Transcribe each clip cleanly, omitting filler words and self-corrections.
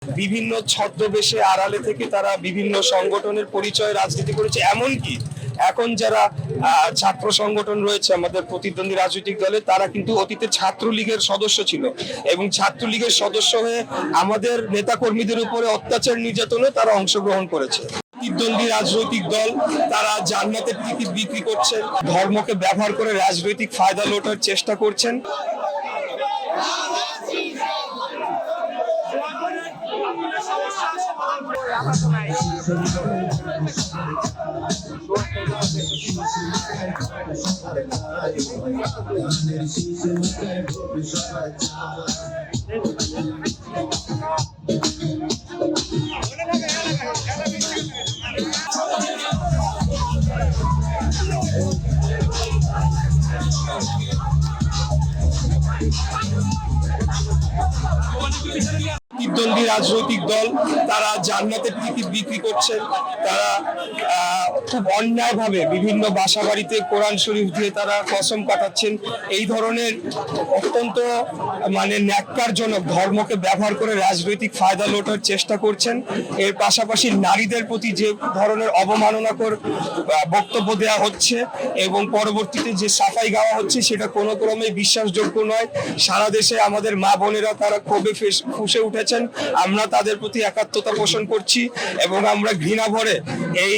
বিভিন্ন ছদ্মবেশে আড়ালে থেকে তারা বিভিন্ন সংগঠনের পরিচয় রাজনীতি করেছে। এমনকি এখন যারা ছাত্র সংগঠন রয়েছে আমাদের প্রতিদ্বন্দ্বী রাজনৈতিক দলে, তারা কিন্তু অতীতে ছাত্রলীগের সদস্য ছিল এবং ছাত্রলীগের সদস্য হয়ে আমাদের নেতাকর্মীদের উপরে অত্যাচার নির্যাতনে তারা অংশগ্রহণ করেছে। প্রতিদ্বন্দ্বী রাজনৈতিক দল তারা জান্নাতের টিকিট বিক্রি করছেন, ধর্মকে ব্যবহার করে রাজনৈতিক ফায়দা লোটার চেষ্টা করছেন। প্রতিদ্বন্দ্বী রাজনৈতিক দল তারা জান্নাতের টিকিট বিক্রি করছেন, তারা খুব অন্যায়ভাবে বিভিন্ন বাসা বাড়িতে কোরআন শরীফ দিয়ে তারা কসম কাটাচ্ছেন। এই ধরনের অত্যন্ত ন্যাক্কারজনক ধর্মকে ব্যবহার করে রাজনৈতিক ফায়দা লোটার চেষ্টা করছেন। এর পাশাপাশি নারীদের প্রতি যে ধরনের অবমাননাকর বক্তব্য দেওয়া হচ্ছে এবং পরবর্তীতে যে সাফাই গাওয়া হচ্ছে সেটা কোনো ক্রমে বিশ্বাসযোগ্য নয়। সারা দেশে আমাদের মা বোনেরা তারা ক্ষোভে ফুঁসে উঠেছেন। আমরা তাদের প্রতি একাত্মতা পোষণ করছি এবং আমরা ঘৃণা ভরে এই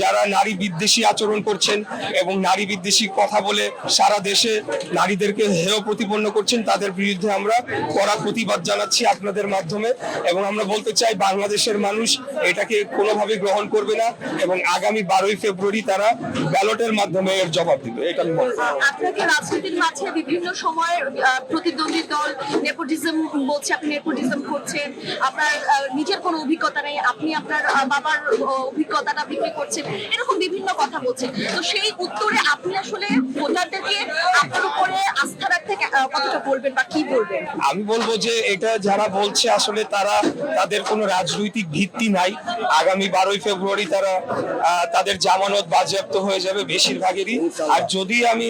যারা নারী বিদ্বেষী আচরণ করছেন এবং নারী বিদ্বেষী কথা বলে সারা দেশে নারীদেরকে হেয় প্রতিপন্ন করছেন, তাদের বিরুদ্ধে আমরা কড়া প্রতিবাদ জানাচ্ছি আপনাদের মাধ্যমে। এবং আমরা বলতে চাই বাংলাদেশের মানুষ এটাকে কোনোভাবে গ্রহণ করবে না এবং আগামী 12ই ফেব্রুয়ারি তারা ব্যালটের মাধ্যমে এর জবাব দিবে। এটা আমি মনে করি। আপনাকে রাজনীতির মাঝে বিভিন্ন সময় প্রতিদ্বন্দ্বী দল নেপোটিজম বলছে, আপনি নেপোটিজম করছেন, আপনার নিজের কোনো অভিজ্ঞতা নেই, আপনি আপনার বাবার অভিজ্ঞতাটা বিক্রি করছেন, এরকম বিভিন্ন কথা বলছেন। তো সেই উত্তরে আপনি আসলে ভোটারদেরকে আপনার উপরে আস্থা রাখতে কতটা বলবেন বা কি বলবেন? আমি বলবো যে এটা যারা বলছে আসলে তারা তাদের কোনো রাজনৈতিক ভিত্তি নাই। আগামী 12ই ফেব্রুয়ারি তারা তাদের জামানত বাজেয়াপ্ত হয়ে যাবে বেশিরভাগেরই। আর যদি আমি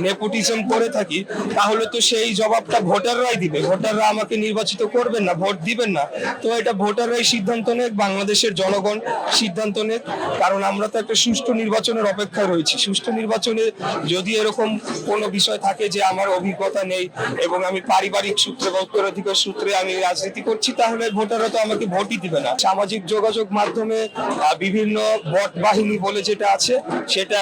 নেপোটিজম করে থাকি তাহলে তো সেই জবাবটা ভোটাররাই দিবে। ভোটাররা আমাকে নির্বাচিত করবেন না, ভোট দিবেন না। তো এটা ভোটাররাই সিদ্ধান্ত নেক, বাংলাদেশের জনগণ সিদ্ধান্ত নেক। কারণ আমরা তো একটা সুষ্ঠু নির্বাচনের অপেক্ষায় রয়েছি। সুষ্ঠু নির্বাচনে যদি এরকম কোনো বিষয় থাকে যে আমার অভিজ্ঞতা নেই এবং আমি পারিবারিক সূত্রে বা উত্তরাধিকার সূত্রে আমি রাজনীতি করছি, তাহলে ভোটাররা তো আমাকে ভোটই দিবে না। সামাজিক যোগাযোগ মাধ্যমে বিভিন্ন বট বাহিনী বলে যেটা আছে সেটা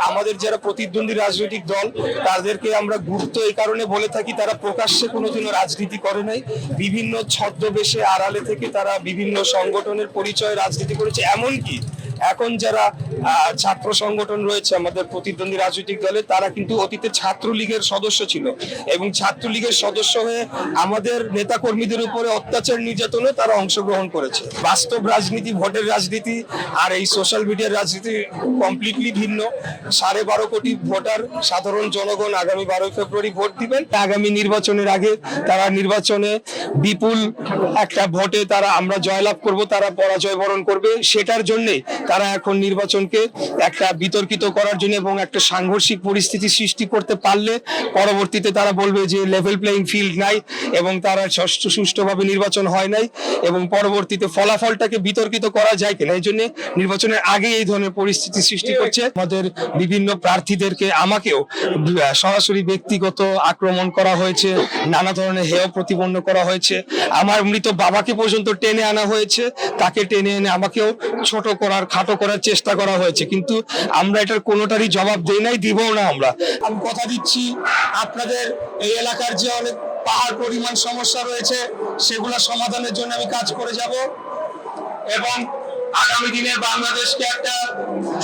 আমাদের যারা প্রতিদ্বন্দ্বী রাজনৈতিক দল তাদেরকে আমরা গুরুত্ব এই কারণে বলে থাকি, তারা প্রকাশ্যে কোনোদিনও রাজনীতি করে নাই। বিভিন্ন ছদ্মবেশে আড়ালে থেকে তারা বিভিন্ন সংগঠনের পরিচয় রাজনীতি করেছে। এমনকি এখন যারা ছাত্র সংগঠন রয়েছে আমাদের প্রতিদ্বন্দ্বী রাজনৈতিক দলে, তারা কিন্তু অতীতে ছাত্রলীগের সদস্য ছিল এবং ছাত্রলীগের সদস্য হয়ে আমাদের নেতাকর্মীদের উপরে অত্যাচার নির্যাতনে তারা অংশগ্রহণ করেছে। বাস্তব রাজনীতি, ভোটের রাজনীতি আর এই সোশ্যাল মিডিয়ার রাজনীতি কমপ্লিটলি ভিন্ন। 12.5 কোটি ভোটার সাধারণ জনগণ আগামী 12ই ফেব্রুয়ারি ভোট দিবেন। আগামী নির্বাচনের আগে তারা নির্বাচনে বিপুল একটা ভোটে আমরা জয়লাভ করব, তারা পরাজয় বরণ করবে। সেটার জন্যে তারা এখন নির্বাচনকে একটা বিতর্কিত করার জন্য এবং একটা সাংঘর্ষিক পরিস্থিতি সৃষ্টি করতে পারলে পরবর্তীতে তারা বলবে যে লেভেল প্লেইং ফিল্ড নাই এবং তারা সুষ্ঠুভাবে নির্বাচন হয় নাই এবং পরবর্তীতে ফলাফলটাকে বিতর্কিত করা যায় কিনা, এই জন্য নির্বাচনের আগে এই ধরনের পরিস্থিতি সৃষ্টি করছে। আমাদের বিভিন্ন প্রার্থীদেরকে, আমাকেও সরাসরি ব্যক্তিগত আক্রমণ করা হয়েছে, নানা ধরনের হেয় প্রতিপন্ন করা হয়েছে। আমার মৃত বাবাকে পর্যন্ত টেনে আনা হয়েছে, তাকে টেনে এনে আমাকেও ছোট করার, খাটো করার চেষ্টা করা হয়েছে। কিন্তু আমরা এটার কোনোটারই জবাব দেই নাই, দিবও না। আমি কথা দিচ্ছি আপনাদের এই এলাকার যে অনেক পাহাড় পরিমাণ সমস্যা রয়েছে সেগুলো সমাধানের জন্য আমি কাজ করে যাব এবং আগামী দিনে বাংলাদেশকে একটা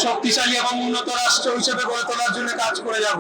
শক্তিশালী এবং উন্নত রাষ্ট্র হিসেবে গড়ে তোলার জন্য কাজ করে যাব।